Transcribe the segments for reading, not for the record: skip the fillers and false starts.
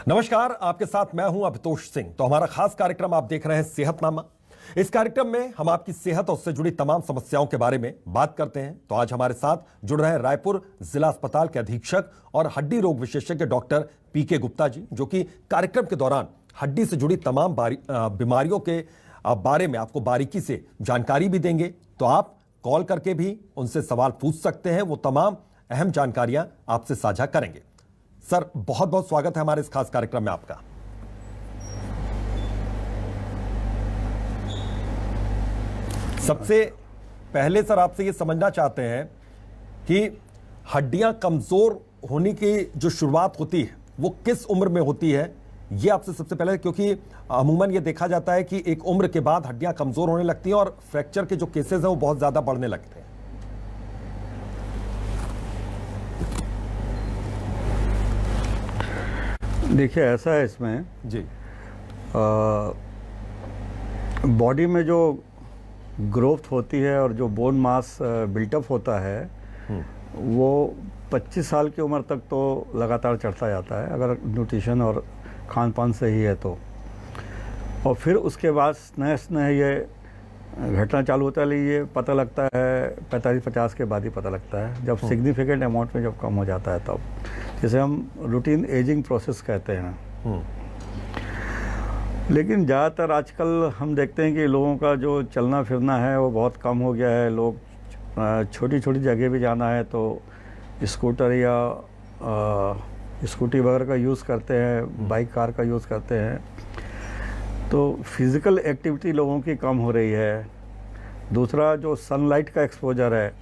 नमस्कार, आपके साथ मैं हूं अभितोष सिंह। तो हमारा खास कार्यक्रम आप देख रहे हैं सेहतनामा। इस कार्यक्रम में हम आपकी सेहत और उससे जुड़ी तमाम समस्याओं के बारे में बात करते हैं। तो आज हमारे साथ जुड़ रहे हैं रायपुर जिला अस्पताल के अधीक्षक और हड्डी रोग विशेषज्ञ डॉक्टर पीके गुप्ता जी, जो कि कार्यक्रम के दौरान हड्डी से जुड़ी तमाम बीमारियों के बारे में आपको बारीकी से जानकारी भी देंगे। तो आप कॉल करके भी उनसे सवाल पूछ सकते हैं, वो तमाम अहम जानकारियां आपसे साझा करेंगे। सर, बहुत बहुत स्वागत है हमारे इस खास कार्यक्रम में आपका। सबसे पहले सर आपसे ये समझना चाहते हैं कि हड्डियां कमजोर होने की जो शुरुआत होती है वो किस उम्र में होती है, ये आपसे सबसे पहले, क्योंकि अमूमन ये देखा जाता है कि एक उम्र के बाद हड्डियां कमजोर होने लगती हैं और फ्रैक्चर के जो केसेस हैं वो बहुत ज्यादा बढ़ने लगते हैं। देखिए, ऐसा है इसमें जी, बॉडी में जो ग्रोथ होती है और जो बोन मास बिल्टअप होता है वो 25 साल की उम्र तक तो लगातार चढ़ता जाता है, अगर न्यूट्रिशन और खान पान सही है तो। और फिर उसके बाद स्नेह ये घटना चालू होता है। ये पता लगता है 45-50 के बाद ही पता लगता है, जब सिग्निफिकेंट अमाउंट में जब कम हो जाता है तब, जिसे हम रूटीन एजिंग प्रोसेस कहते हैं। लेकिन ज़्यादातर आजकल हम देखते हैं कि लोगों का जो चलना फिरना है वो बहुत कम हो गया है। लोग छोटी छोटी जगह भी जाना है तो स्कूटर या स्कूटी वगैरह का यूज़ करते हैं, बाइक कार का यूज़ करते हैं। तो फिज़िकल एक्टिविटी लोगों की कम हो रही है। दूसरा, जो सनलाइट का एक्सपोजर है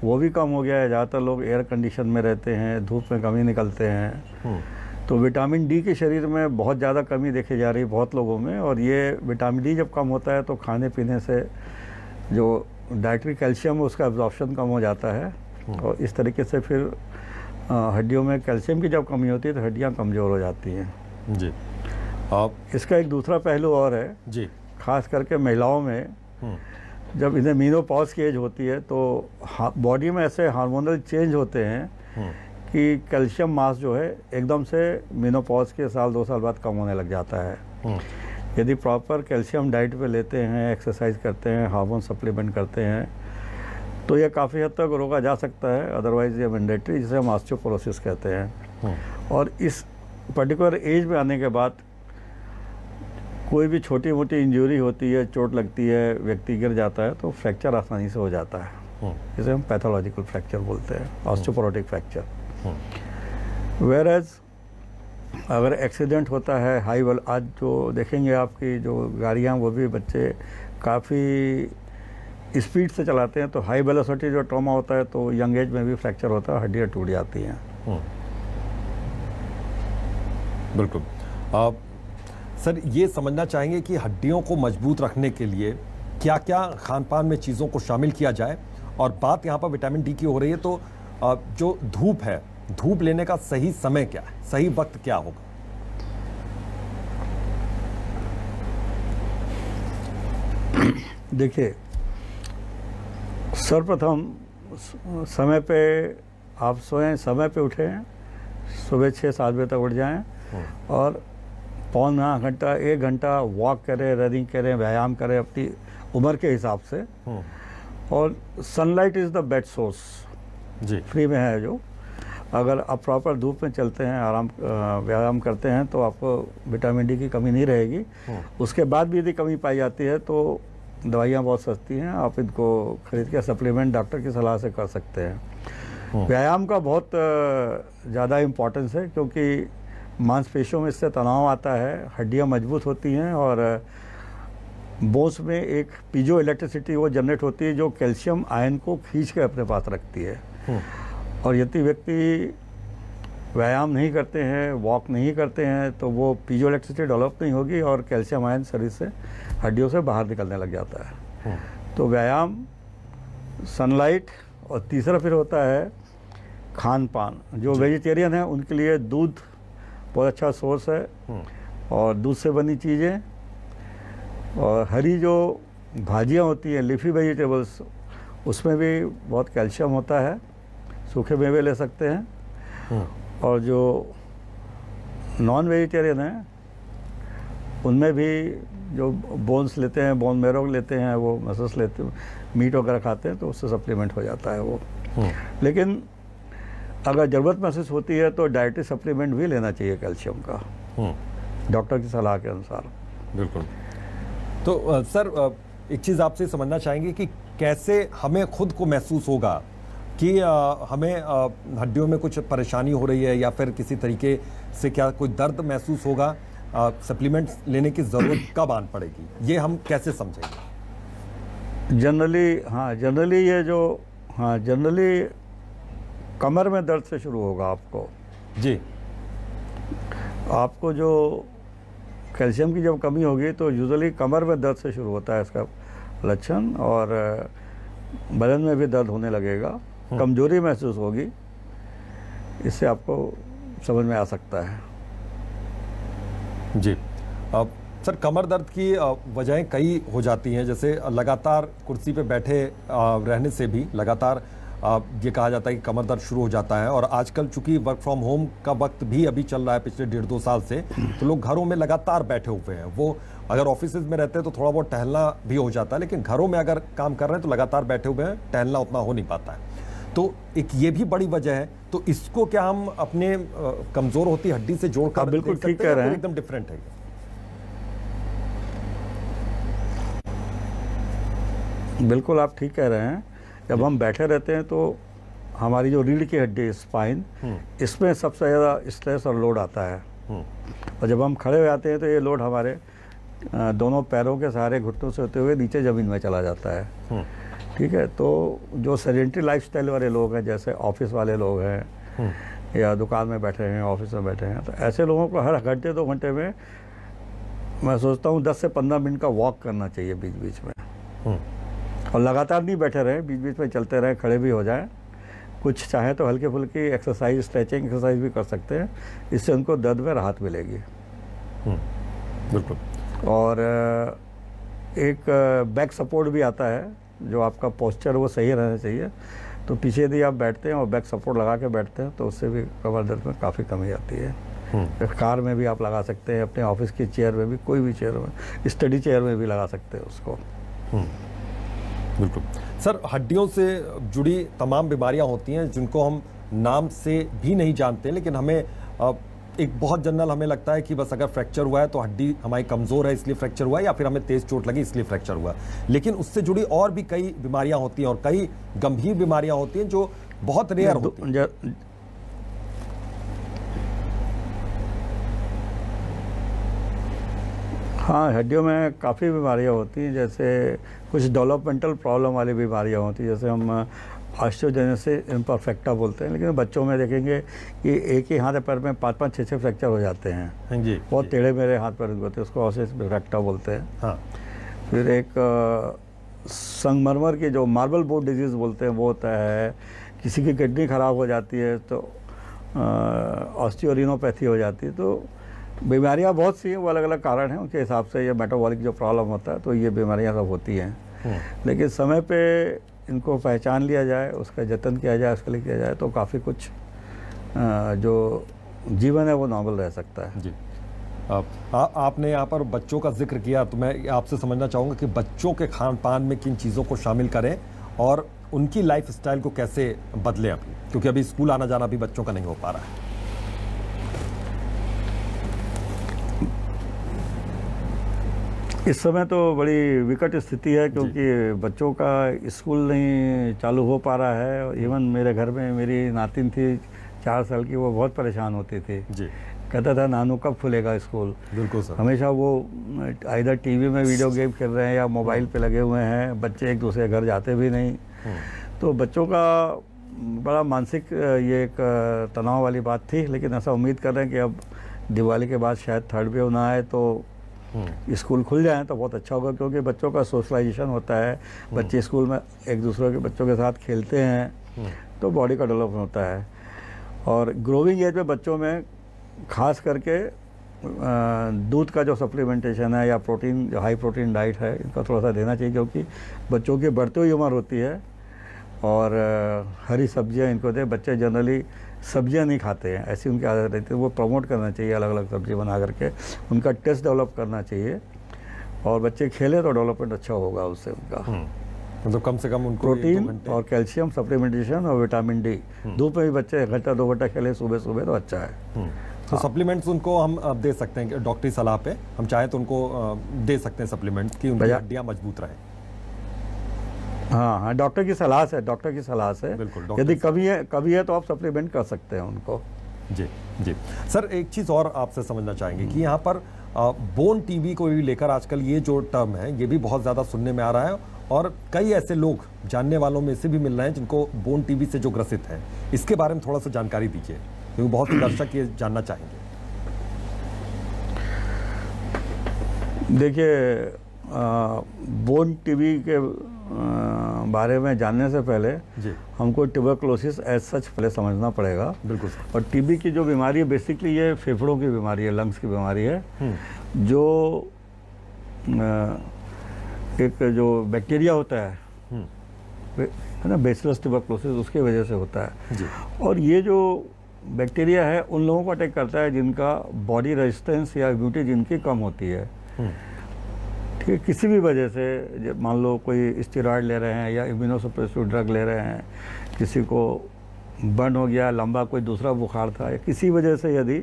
वो भी कम हो गया है। ज़्यादातर लोग एयर कंडीशन में रहते हैं, धूप में कम ही निकलते हैं। तो विटामिन डी की शरीर में बहुत ज़्यादा कमी देखी जा रही है बहुत लोगों में। और ये विटामिन डी जब कम होता है तो खाने पीने से जो डाइटरी कैल्शियम है उसका एब्जॉर्प्शन कम हो जाता है। और इस तरीके से फिर हड्डियों में कैल्शियम की जब कमी होती है तो हड्डियाँ कमज़ोर हो जाती हैं जी। इसका एक दूसरा पहलू और है जी, खास करके महिलाओं में, जब इन्हें मेनोपॉज की एज होती है तो बॉडी में ऐसे हार्मोनल चेंज होते हैं कि कैल्शियम मास जो है एकदम से मेनोपॉज के साल 2 साल बाद कम होने लग जाता है। यदि प्रॉपर कैल्शियम डाइट पे लेते हैं, एक्सरसाइज करते हैं, हार्मोन सप्लीमेंट करते हैं तो यह काफ़ी हद तक रोका जा सकता है। अदरवाइज ये मैंडेटरी, जिसे हम ऑस्टियोपोरोसिस कहते हैं। और इस पर्टिकुलर एज में आने के बाद कोई भी छोटी मोटी इंजरी होती है, चोट लगती है, व्यक्ति गिर जाता है तो फ्रैक्चर आसानी से हो जाता है, जिसे हम पैथोलॉजिकल फ्रैक्चर बोलते हैं, ऑस्टियोपोरोटिक फ्रैक्चर। वेयरएज अगर एक्सीडेंट होता है हाई वेल, आज जो देखेंगे आपकी जो गाड़ियाँ वो भी बच्चे काफ़ी स्पीड से चलाते हैं तो हाई वेलोसिटी जो ट्रॉमा होता है तो यंग एज में भी फ्रैक्चर होता है, हड्डियाँ टूट जाती हैं। बिल्कुल। सर, ये समझना चाहेंगे कि हड्डियों को मजबूत रखने के लिए क्या क्या खान पान में चीज़ों को शामिल किया जाए। और बात यहाँ पर विटामिन डी की हो रही है तो जो धूप है, धूप लेने का सही समय क्या है, सही वक्त क्या होगा? देखिए, सर्वप्रथम समय पे आप सोएं, समय पे उठें, सुबह 6-7 बजे तक उठ जाएं और पौना घंटा 1 घंटा वॉक करें, रनिंग करें, व्यायाम करें अपनी उम्र के हिसाब से। और sunlight is the best source जी, फ्री में है जो। अगर आप प्रॉपर धूप में चलते हैं, व्यायाम करते हैं तो आपको विटामिन डी की कमी नहीं रहेगी। उसके बाद भी यदि कमी पाई जाती है तो दवाइयाँ बहुत सस्ती हैं, आप इनको खरीद के सप्लीमेंट डॉक्टर की सलाह से कर सकते हैं। व्यायाम का बहुत ज़्यादा इम्पोर्टेंस है क्योंकि मांसपेशियों में इससे तनाव आता है, हड्डियाँ मजबूत होती हैं और बोन्स में एक पीजो इलेक्ट्रिसिटी वो जनरेट होती है जो कैल्शियम आयन को खींच के अपने पास रखती है। और यदि व्यक्ति व्यायाम नहीं करते हैं, वॉक नहीं करते हैं तो वो पीजो इलेक्ट्रिसिटी डेवलप नहीं होगी और कैल्शियम आयन शरीर से हड्डियों से बाहर निकलने लग जाता है। तो व्यायाम, सनलाइट, और तीसरा फिर होता है खान पान। जो वेजिटेरियन है उनके लिए दूध बहुत अच्छा सोर्स है और दूध से बनी चीज़ें और हरी जो भाजियाँ होती हैं, लीफी वेजिटेबल्स, उसमें भी बहुत कैल्शियम होता है। सूखे मेवे ले सकते हैं और जो नॉन वेजिटेरियन हैं उनमें भी जो बोन्स लेते हैं, बोन मेरो लेते हैं, वो मसल्स लेते हैं, मीट वगैरह खाते हैं, तो उससे सप्लीमेंट हो जाता है वो। लेकिन अगर ज़रूरत महसूस होती है तो डाइटरी सप्लीमेंट भी लेना चाहिए कैल्शियम का, डॉक्टर की सलाह के अनुसार। बिल्कुल। तो सर एक चीज़ आपसे समझना चाहेंगे कि कैसे हमें खुद को महसूस होगा कि हमें हड्डियों में कुछ परेशानी हो रही है या फिर किसी तरीके से क्या कोई दर्द महसूस होगा, सप्लीमेंट्स लेने की ज़रूरत कब आन पड़ेगी, ये हम कैसे समझेंगे? जनरली कमर में दर्द से शुरू होगा आपको जी। आपको जो कैल्शियम की जब कमी होगी तो यूजुअली कमर में दर्द से शुरू होता है इसका लक्षण, और बदन में भी दर्द होने लगेगा, कमजोरी महसूस होगी, इससे आपको समझ में आ सकता है। जी। सर कमर दर्द की वजहें कई हो जाती हैं, जैसे लगातार कुर्सी पे बैठे रहने से भी लगातार ये कहा जाता है कि कमर दर्द शुरू हो जाता है। और आजकल चूंकि वर्क फ्रॉम होम का वक्त भी अभी चल रहा है पिछले 1.5-2 साल से, तो लोग घरों में लगातार बैठे हुए हैं। वो अगर ऑफिस में रहते हैं तो थोड़ा बहुत टहलना भी हो जाता है, लेकिन घरों में अगर काम कर रहे हैं तो लगातार बैठे हुए हैं, टहलना उतना हो नहीं पाता है। तो एक ये भी बड़ी वजह है। तो इसको क्या हम अपने कमजोर होती हड्डी से जोड़कर बिल्कुल ठीक कह रहे हैं, एकदम डिफरेंट है? बिल्कुल आप ठीक कह रहे हैं। जब हम बैठे रहते हैं तो हमारी जो रीढ़ की हड्डी है, स्पाइन, इसमें सबसे ज़्यादा स्ट्रेस और लोड आता है। और जब हम खड़े हो जाते हैं तो ये लोड हमारे दोनों पैरों के सहारे घुटनों से होते हुए नीचे ज़मीन में चला जाता है। ठीक है, तो जो सेडेंटरी लाइफस्टाइल वाले लोग हैं, जैसे ऑफिस वाले लोग हैं या दुकान में बैठे हैं, ऑफिस में बैठे हैं, तो ऐसे लोगों को हर घंटे 2 घंटे में मैं सोचता हूँ 10 से 15 मिनट का वॉक करना चाहिए बीच बीच में। और लगातार नहीं बैठे रहें, बीच बीच में चलते रहें, खड़े भी हो जाएं, कुछ चाहे तो हल्के फुल्की एक्सरसाइज, स्ट्रेचिंग एक्सरसाइज भी कर सकते हैं, इससे उनको दर्द में राहत मिलेगी। बिल्कुल। और एक बैक सपोर्ट भी आता है, जो आपका पोस्चर वो सही रहना चाहिए। तो पीछे यदि आप बैठते हैं और बैक सपोर्ट लगा के बैठते हैं तो उससे भी कमर दर्द में काफ़ी कमी आती है। कार में भी आप लगा सकते हैं, अपने ऑफिस की चेयर में भी, कोई भी चेयर में, स्टडी चेयर में भी लगा सकते हैं उसको। बिल्कुल। सर हड्डियों से जुड़ी तमाम बीमारियां होती हैं जिनको हम नाम से भी नहीं जानते, लेकिन हमें एक बहुत जनरल हमें लगता है कि बस अगर फ्रैक्चर हुआ है तो हड्डी हमारी कमज़ोर है इसलिए फ्रैक्चर हुआ है, या फिर हमें तेज़ चोट लगी इसलिए फ्रैक्चर हुआ। लेकिन उससे जुड़ी और भी कई बीमारियां होती हैं और कई गंभीर बीमारियां होती हैं जो बहुत रेयर होती हैं। हाँ, हड्डियों में काफ़ी बीमारियां होती हैं, जैसे कुछ डेवलपमेंटल प्रॉब्लम वाली बीमारियां होती हैं, जैसे हम ऑस्टियोजेनेसिस इम्परफेक्टा बोलते हैं। लेकिन बच्चों में देखेंगे कि एक ही हाथ पैर में 5-5, 6-6 फ्रैक्चर हो जाते हैं। हाँ जी, बहुत टेढ़े मेरे हाथ पैर होते हैं, उसको ऑस्टियोजेनेसिस इम्परफेक्टा बोलते हैं। हाँ। फिर एक संगमरमर की जो मार्बल बोर्ड डिजीज़ बोलते हैं वो होता है। किसी की किडनी ख़राब हो जाती है तो ऑस्टियोरिनोपैथी हो जाती है। तो बीमारियां बहुत सी हैं, वो अलग अलग कारण हैं, उनके हिसाब से ये मेटाबॉलिक जो प्रॉब्लम होता है तो ये बीमारियां सब होती हैं। लेकिन समय पे इनको पहचान लिया जाए, उसका जतन किया जाए, उसके लिए किया जाए तो काफ़ी कुछ जो जीवन है वो नॉर्मल रह सकता है। जी। आपने यहाँ पर बच्चों का जिक्र किया, तो मैं आपसे समझना चाहूँगा कि बच्चों के खान पान में किन चीज़ों को शामिल करें और उनकी लाइफ स्टाइल को कैसे बदलें अभी, क्योंकि अभी स्कूल आना जाना भी बच्चों का नहीं हो पा रहा है। इस समय तो बड़ी विकट स्थिति है, क्योंकि बच्चों का स्कूल नहीं चालू हो पा रहा है। इवन मेरे घर में मेरी नातिन थी 4 साल की, वो बहुत परेशान होती थी जी। कहता था नानू कब खुलेगा स्कूल। बिल्कुल सर। हमेशा वो इधर टीवी में वीडियो गेम खेल रहे हैं या मोबाइल पे लगे हुए हैं, बच्चे एक दूसरे घर जाते भी नहीं। तो बच्चों का बड़ा मानसिक ये एक तनाव वाली बात थी। लेकिन ऐसा उम्मीद कर रहे हैं कि अब दिवाली के बाद शायद 3rd वेव ना आए तो स्कूल खुल जाएं तो बहुत अच्छा होगा, क्योंकि बच्चों का सोशलाइजेशन होता है, बच्चे स्कूल में एक दूसरे के बच्चों के साथ खेलते हैं तो बॉडी का डेवलपमेंट होता है। और ग्रोइंग एज में बच्चों में खास करके दूध का जो सप्लीमेंटेशन है या प्रोटीन, जो हाई प्रोटीन डाइट है, इनका थोड़ा सा देना चाहिए, क्योंकि बच्चों की बढ़ती हुई उम्र होती है और हरी सब्जियां इनको दें। बच्चे जनरली सब्जियां नहीं खाते हैं, ऐसी उनकी आदत रहती है। वो प्रमोट करना चाहिए, अलग अलग सब्जी बना करके उनका टेस्ट डेवलप करना चाहिए, और बच्चे खेले तो डेवलपमेंट अच्छा होगा उससे उनका। मतलब कम से कम उनको प्रोटीन और कैल्शियम सप्लीमेंटेशन और विटामिन डी। धूप में भी बच्चे 1 घंटा 2 घंटा खेले सुबह सुबह तो अच्छा है। तो सप्लीमेंट्स उनको हम दे सकते हैं डॉक्टरी सलाह पे, हम चाहे तो उनको दे सकते हैं सप्लीमेंट्स की उनकी हड्डियां मजबूत रहें। हाँ, डॉक्टर की सलाह से, डॉक्टर की सलाह से बिल्कुल, यदि कभी है तो आप सप्लीमेंट कर सकते हैं उनको। जी जी सर, एक चीज़ और आपसे समझना चाहेंगे कि यहाँ पर बोन टीबी को भी लेकर आजकल ये जो टर्म है ये भी बहुत ज़्यादा सुनने में आ रहा है, और कई ऐसे लोग जानने वालों में से भी मिल रहे हैं जिनको बोन टीबी से जो ग्रसित हैं। इसके बारे में थोड़ा सा जानकारी दीजिए, क्योंकि बहुत से दर्शक ये जानना चाहेंगे। देखिए, बोन टीबी के बारे में जानने से पहले जी हमको ट्यूबरकुलोसिस एज सच पहले समझना पड़ेगा। बिल्कुल। और टीबी की जो बीमारी है बेसिकली ये फेफड़ों की बीमारी है, लंग्स की बीमारी है, जो एक जो बैक्टीरिया होता है ना, बैसिलस ट्यूबरकुलोसिस, उसकी वजह से होता है जी। और ये जो बैक्टीरिया है उन लोगों को अटैक करता है जिनका बॉडी रेजिस्टेंस या इम्यूनिटी जिनकी कम होती है। ठीक है, किसी भी वजह से, मान लो कोई स्टेरॉयड ले रहे हैं या इम्यूनोसप्रेसिव ड्रग ले रहे हैं, किसी को बर्न हो गया, लंबा कोई दूसरा बुखार था, या किसी वजह से यदि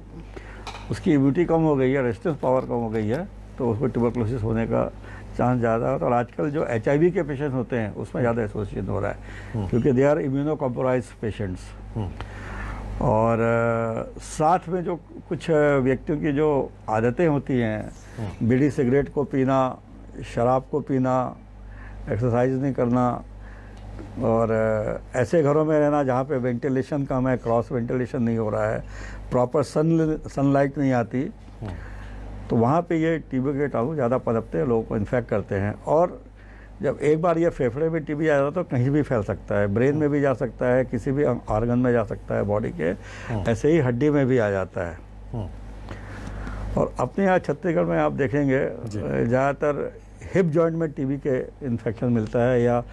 उसकी इम्यूनिटी कम हो गई है, रेजिस्टेंस पावर कम हो गई है, तो उसको ट्यूबरकुलोसिस होने का चांस ज़्यादा है। और आजकल जो HIV के पेशेंट होते हैं उसमें ज़्यादा एसोसिएशन हो रहा है, क्योंकि they are immunocompromised patients. और साथ में जो कुछ व्यक्तियों की जो आदतें होती हैं, बीड़ी सिगरेट को पीना, शराब को पीना, एक्सरसाइज नहीं करना, और ऐसे घरों में रहना जहाँ पे वेंटिलेशन कम है, क्रॉस वेंटिलेशन नहीं हो रहा है, प्रॉपर सनलाइट नहीं आती, तो वहाँ पे ये टीबी के कीटाणु ज़्यादा पनपते हैं, लोगों को इन्फेक्ट करते हैं। और जब एक बार ये फेफड़े में टीबी आ जाता है तो कहीं भी फैल सकता है, ब्रेन में भी जा सकता है, किसी भी ऑर्गन में जा सकता है बॉडी के, ऐसे ही हड्डी में भी आ जाता है। और अपने यहाँ छत्तीसगढ़ में आप देखेंगे ज़्यादातर हिप जॉइंट में टीबी के इन्फेक्शन मिलता है, या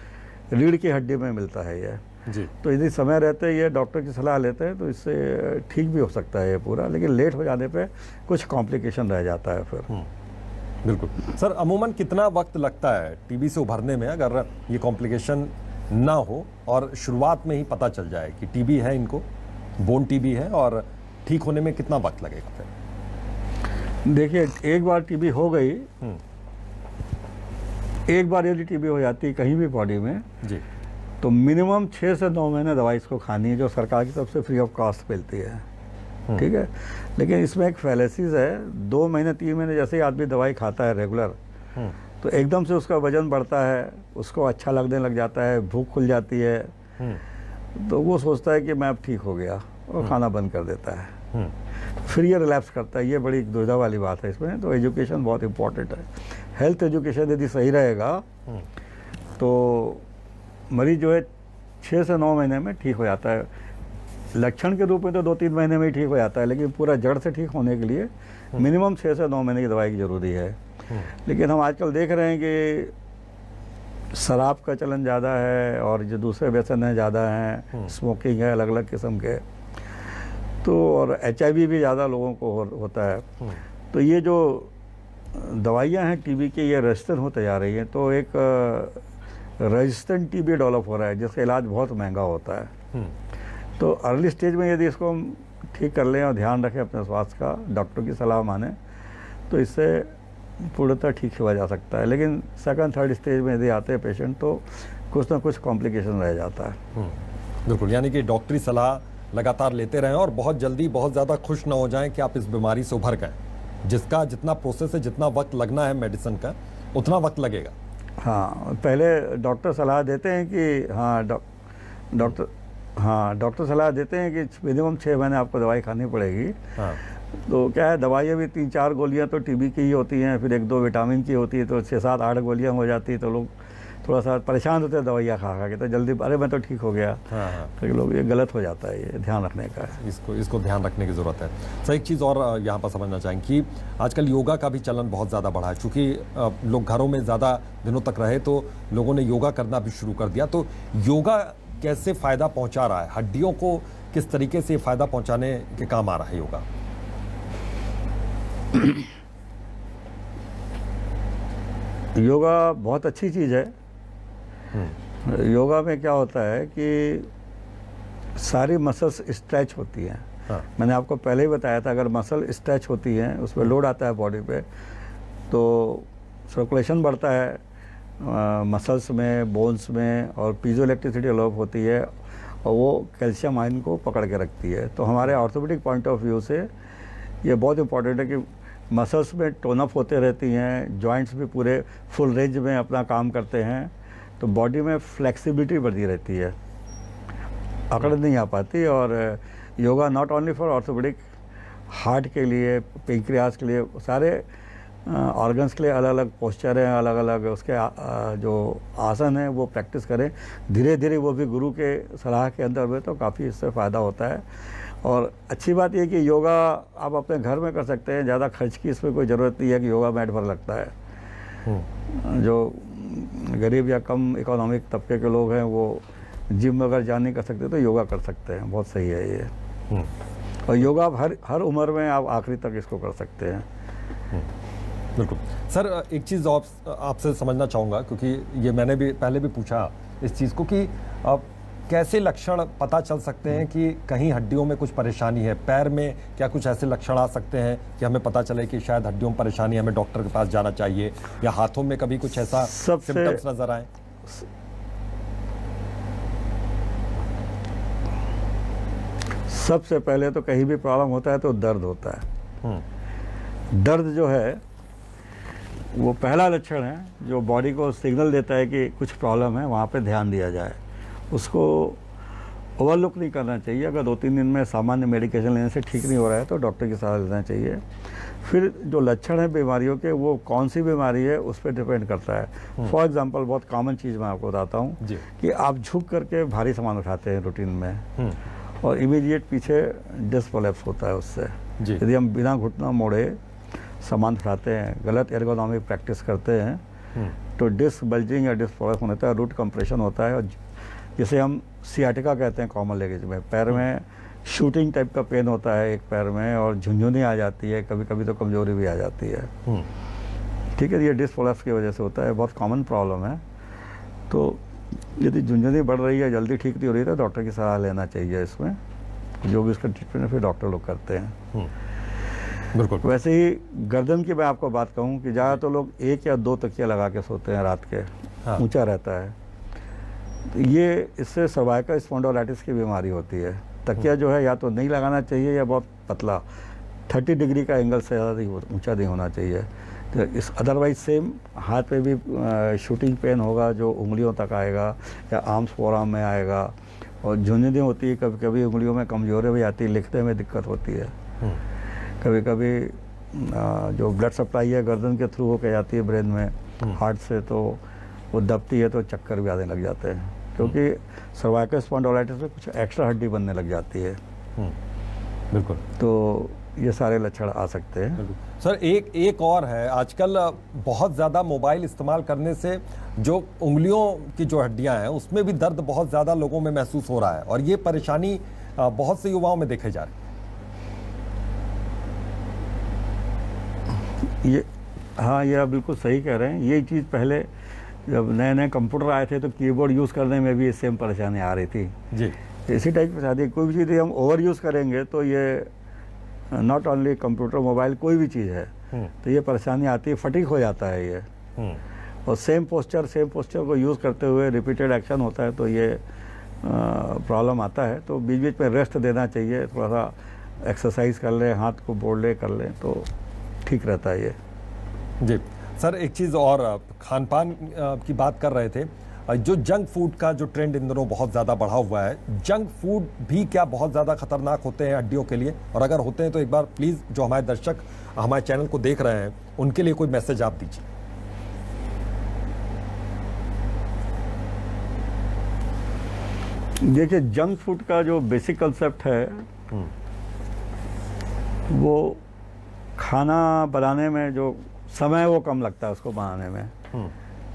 रीढ़ की हड्डी में मिलता है ये जी। तो यदि समय रहते ये डॉक्टर की सलाह लेते हैं तो इससे ठीक भी हो सकता है ये पूरा, लेकिन लेट हो जाने पे कुछ कॉम्प्लिकेशन रह जाता है फिर। बिल्कुल सर, अमूमन कितना वक्त लगता है टीबी से उभरने में, अगर ये कॉम्प्लिकेशन ना हो और शुरुआत में ही पता चल जाए कि टीबी है, इनको बोन टीबी है, और ठीक होने में कितना वक्त लगेगा फिर? देखिए, एक बार टीबी हो गई, एक बार यदि टीबी हो जाती है कहीं भी बॉडी में जी, तो मिनिमम 6 से 9 महीने दवाई इसको खानी है, जो सरकार की तरफ से फ्री ऑफ कॉस्ट मिलती है। ठीक है, लेकिन इसमें एक फैलेसीज है, 2 महीने 3 महीने जैसे ही आदमी दवाई खाता है रेगुलर, तो एकदम से उसका वजन बढ़ता है, उसको अच्छा लगने लग जाता है, भूख खुल जाती है, तो वो सोचता है कि मैं अब ठीक हो गया, और खाना बंद कर देता है, फिर ये रिलैप्स करता है। ये बड़ी दुविधा वाली बात है इसमें, तो एजुकेशन बहुत इंपॉर्टेंट है। हेल्थ एजुकेशन यदि सही रहेगा तो मरीज जो है 6 से 9 महीने में ठीक हो जाता है। लक्षण के रूप में तो 2-3 महीने में ही ठीक हो जाता है, लेकिन पूरा जड़ से ठीक होने के लिए मिनिमम 6 से 9 महीने की दवाई की ज़रूरी है। लेकिन हम आजकल देख रहे हैं कि शराब का चलन ज़्यादा है, और जो दूसरे व्यसन हैं ज़्यादा हैं, स्मोकिंग है अलग अलग किस्म के, तो और HIV भी ज़्यादा लोगों को होता है। तो ये जो दवाइयाँ हैं टीबी की, ये रेजिस्टेंट होते जा रही हैं, तो एक रेजिस्टेंट टीबी डेवलप हो रहा है, जिसका इलाज बहुत महंगा होता है। तो अर्ली स्टेज में यदि इसको हम ठीक कर लें और ध्यान रखें अपने स्वास्थ्य का, डॉक्टर की सलाह माने, तो इससे पूर्णतः ठीक हुआ जा सकता है। लेकिन सेकंड थर्ड स्टेज में यदि आते हैं पेशेंट तो कुछ ना कुछ कॉम्प्लिकेशन रह जाता है। बिल्कुल, यानी कि डॉक्टरी सलाह लगातार लेते रहें, और बहुत जल्दी बहुत ज़्यादा खुश ना हो जाएं कि आप इस बीमारी से उभर गए। जिसका जितना प्रोसेस है, जितना वक्त लगना है मेडिसिन का, उतना वक्त लगेगा। हाँ, पहले डॉक्टर सलाह देते हैं कि डॉक्टर सलाह देते हैं कि मिनिमम 6 महीने आपको दवाई खानी पड़ेगी। तो क्या है, दवाइयाँ भी 3-4 गोलियाँ तो टीबी की ही होती हैं, फिर 1-2 विटामिन की होती है, तो 6-7-8 गोलियाँ हो जाती है, तो लोग थोड़ा सा परेशान होते हैं दवाइयाँ खा के, तो जल्दी अरे मैं तो ठीक हो गया। तो लोग, ये गलत हो जाता है, ये ध्यान रखने का है। इसको ध्यान रखने की ज़रूरत है। सर, एक चीज़ और यहाँ पर समझना चाहेंगे कि आजकल योगा का भी चलन बहुत ज़्यादा बढ़ा है, चूँकि लोग घरों में ज़्यादा दिनों तक रहे तो लोगों ने योगा करना भी शुरू कर दिया। तो योगा कैसे फायदा पहुंचा रहा है, हड्डियों को किस तरीके से फायदा पहुंचाने के काम आ रहा है योगा? योगा बहुत अच्छी चीज़ है। योगा में क्या होता है कि सारी मसल्स स्ट्रेच होती हैं। हाँ। मैंने आपको पहले ही बताया था, अगर मसल स्ट्रेच होती हैं, उस पर लोड आता है बॉडी पे, तो सर्कुलेशन बढ़ता है मसल्स में, बोन्स में, और पीजो इलेक्ट्रिसिटी डेवलप होती है और वो कैल्शियम आयन को पकड़ के रखती है। तो हमारे ऑर्थोपेडिक पॉइंट ऑफ व्यू से ये बहुत इंपॉर्टेंट है कि मसल्स में टोन अप होते रहती हैं, जॉइंट्स भी पूरे फुल रेंज में अपना काम करते हैं, तो बॉडी में फ्लेक्सिबिलिटी बढ़ती रहती है, अकड़ नहीं आ पाती। और yoga not only for orthopaedic, heart के लिए, पेंक्रियाज के लिए, सारे ऑर्गन्स के लिए अलग अलग पोस्चर हैं, अलग अलग उसके जो आसन हैं वो प्रैक्टिस करें धीरे धीरे, वो भी गुरु के सलाह के अंदर में, तो काफ़ी इससे फ़ायदा होता है। और अच्छी बात यह कि योगा आप अपने घर में कर सकते हैं, ज़्यादा खर्च की इसमें कोई ज़रूरत नहीं है कि योगा मैट पर लगता है। जो गरीब या कम इकोनॉमिक तबके के लोग हैं वो जिम अगर जा नहीं कर सकते तो योगा कर सकते हैं, बहुत सही है ये। और योगा आप हर उम्र में आप आखिरी तक इसको कर सकते हैं। बिल्कुल सर, एक चीज़ आपसे समझना चाहूँगा, क्योंकि ये मैंने भी पहले भी पूछा इस चीज़ को कि कैसे लक्षण पता चल सकते हैं कि कहीं हड्डियों में कुछ परेशानी है, पैर में क्या कुछ ऐसे लक्षण आ सकते हैं कि हमें पता चले कि शायद हड्डियों में परेशानी है, हमें डॉक्टर के पास जाना चाहिए, या हाथों में कभी कुछ ऐसा सिम्टम्स नजर आए? सबसे पहले तो कहीं भी प्रॉब्लम होता है तो दर्द होता है। दर्द जो है वो पहला लक्षण है जो बॉडी को सिग्नल देता है कि कुछ प्रॉब्लम है, वहाँ पे ध्यान दिया जाए, उसको ओवरलुक नहीं करना चाहिए। अगर 2-3 दिन में सामान्य मेडिकेशन लेने से ठीक नहीं हो रहा है तो डॉक्टर की सलाह लेना चाहिए। फिर जो लक्षण है बीमारियों के, वो कौन सी बीमारी है उस पर डिपेंड करता है। फॉर एग्जांपल, बहुत कॉमन चीज़ मैं आपको बताता हूँ कि आप झुक करके भारी सामान उठाते हैं रूटीन में, और इमीडिएट पीछे डिस्क कोलैप्स होता है उससे। यदि हम बिना घुटना मोड़े सामान उठाते हैं, गलत एर्गोनॉमिक प्रैक्टिस करते हैं, तो डिस्क बल्जिंग या डिस्क कोलैप्स होता है, रूट कंप्रेशन होता है, और जिसे हम सियाटिका कहते हैं कॉमन लैंग्वेज में। पैर में शूटिंग टाइप का पेन होता है एक पैर में, और झुंझुनी आ जाती है, कभी कभी तो कमजोरी भी आ जाती है। ठीक है, ये डिस्क कोलैप्स की वजह से होता है, बहुत कॉमन प्रॉब्लम है। तो यदि झुंझुनी बढ़ रही है, जल्दी ठीक नहीं हो रही है, तो डॉक्टर की सलाह लेना चाहिए। इसमें जो भी इसका ट्रीटमेंट फिर डॉक्टर लोग करते हैं। बिल्कुल। वैसे ही गर्दन की मैं आपको बात कहूँ कि ज़्यादा तो लोग 1 या 2 तकिया लगा के सोते हैं रात के, ऊंचा रहता है। ये इससे सर्वाइकल स्पॉन्डिलोलाइटिस की बीमारी होती है। तकिया जो है या तो नहीं लगाना चाहिए या बहुत पतला, 30 डिग्री का एंगल से ज़्यादा ऊंचा नहीं होना चाहिए। तो इस अदरवाइज सेम हाथ पे भी शूटिंग पेन होगा जो उंगलियों तक आएगा या आर्म्स फोरआर्म में आएगा, और झुंझुनी होती है, कभी कभी उंगलियों में कमजोरी भी आती है, लिखने में दिक्कत होती है। कभी कभी जो ब्लड सप्लाई है गर्दन के थ्रू होकर जाती है ब्रेन में हार्ट से, तो वो दबती है तो चक्कर भी आने लग जाते हैं, क्योंकि सर्वाइकल स्पॉन्डिलोलाइटिस में कुछ एक्स्ट्रा हड्डी बनने लग जाती है। बिल्कुल। तो ये सारे लक्षण आ सकते हैं। सर, एक और है, आजकल बहुत ज़्यादा मोबाइल इस्तेमाल करने से जो उंगलियों की जो हड्डियां हैं उसमें भी दर्द बहुत ज़्यादा लोगों में महसूस हो रहा है, और ये परेशानी बहुत से युवाओं में देखे जा रही है। ये आप बिल्कुल सही कह रहे हैं। ये चीज़ पहले जब नए नए कंप्यूटर आए थे तो कीबोर्ड यूज़ करने में भी सेम परेशानी आ रही थी जी। इसी टाइप की परेशानी। कोई भी चीज़ हम ओवर यूज़ करेंगे तो ये नॉट ओनली कंप्यूटर, मोबाइल, कोई भी चीज़ है तो ये परेशानी आती है, फटीक हो जाता है ये। और सेम पोस्चर को यूज़ करते हुए रिपीटेड एक्शन होता है तो ये प्रॉब्लम आता है। तो बीच बीच में रेस्ट देना चाहिए, थोड़ा सा एक्सरसाइज कर लें, हाथ को बोल ले कर लें तो ठीक रहता है ये। जी सर, एक चीज़ और, खान पान की बात कर रहे थे, जो जंक फूड का जो ट्रेंड इन दिनों बहुत ज़्यादा बढ़ा हुआ है, जंक फूड भी क्या बहुत ज़्यादा खतरनाक होते हैं हड्डियों के लिए? और अगर होते हैं तो एक बार प्लीज़ जो हमारे दर्शक हमारे चैनल को देख रहे हैं उनके लिए कोई मैसेज आप दीजिए। देखिए, जंक फूड का जो बेसिक कंसेप्ट है वो खाना बनाने में जो समय वो कम लगता है उसको बनाने में,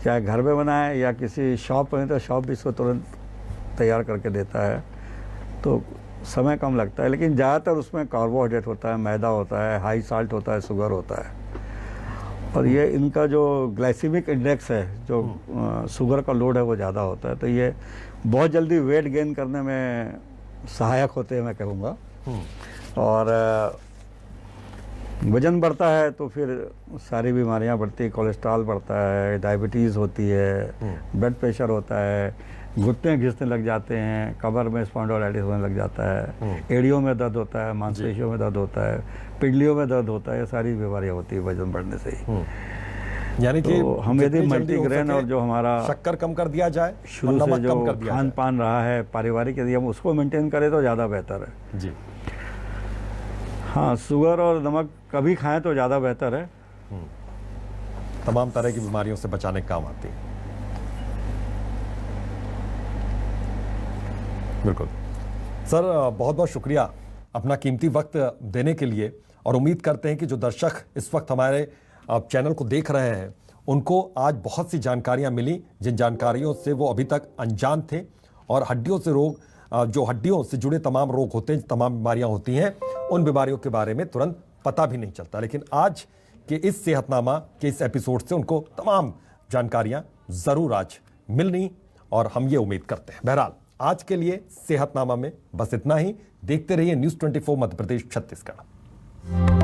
चाहे घर में बनाए या किसी शॉप में, तो शॉप भी इसको तुरंत तैयार करके देता है, तो समय कम लगता है। लेकिन ज़्यादातर उसमें कार्बोहाइड्रेट होता है, मैदा होता है, हाई साल्ट होता है, शुगर होता है। और ये इनका जो ग्लाइसेमिक इंडेक्स है, जो शुगर का लोड है वो ज़्यादा होता है, तो ये बहुत जल्दी वेट गेन करने में सहायक होते हैं, मैं कहूँगा। और वज़न बढ़ता है तो फिर सारी बीमारियां बढ़ती है, कोलेस्ट्रॉल बढ़ता है, डायबिटीज़ होती है, ब्लड प्रेशर होता है, घुटने घिसने लग जाते हैं, कमर में स्पॉन्डिलोलाइटिस होने लग जाता है, एड़ियों में दर्द होता है, मांसपेशियों में दर्द होता है, पिंडलियों में दर्द होता है, ये सारी बीमारियां होती है वजन बढ़ने से ही। यानी कि तो हम यदि जितनी जल्दी हो मल्टीग्रेन सके और जो हमारा शक्कर कम कर दिया जाए, शुरू और से नमक जो कम कर दिया खान जाए। पान रहा है पारिवारिक, यदि हम उसको मेंटेन करें तो ज़्यादा बेहतर है। जी। हाँ, शुगर और नमक कभी खाएं तो ज़्यादा बेहतर है। तमाम तरह की बीमारियों से बचाने का काम आती है। बिल्कुल सर, बहुत बहुत शुक्रिया अपना कीमती वक्त देने के लिए। और उम्मीद करते हैं कि जो दर्शक इस वक्त हमारे चैनल को देख रहे हैं उनको आज बहुत सी जानकारियां मिली, जिन जानकारियों से वो अभी तक अनजान थे। और हड्डियों से रोग, जो हड्डियों से जुड़े तमाम रोग होते हैं, तमाम बीमारियां होती हैं, उन बीमारियों के बारे में तुरंत पता भी नहीं चलता। लेकिन आज के इस सेहतनामा के इस एपिसोड से उनको तमाम जानकारियां ज़रूर आज मिलनी, और हम ये उम्मीद करते हैं। बहरहाल आज के लिए सेहतनामा में बस इतना ही। देखते रहिए न्यूज़ 24 मध्य प्रदेश छत्तीसगढ़।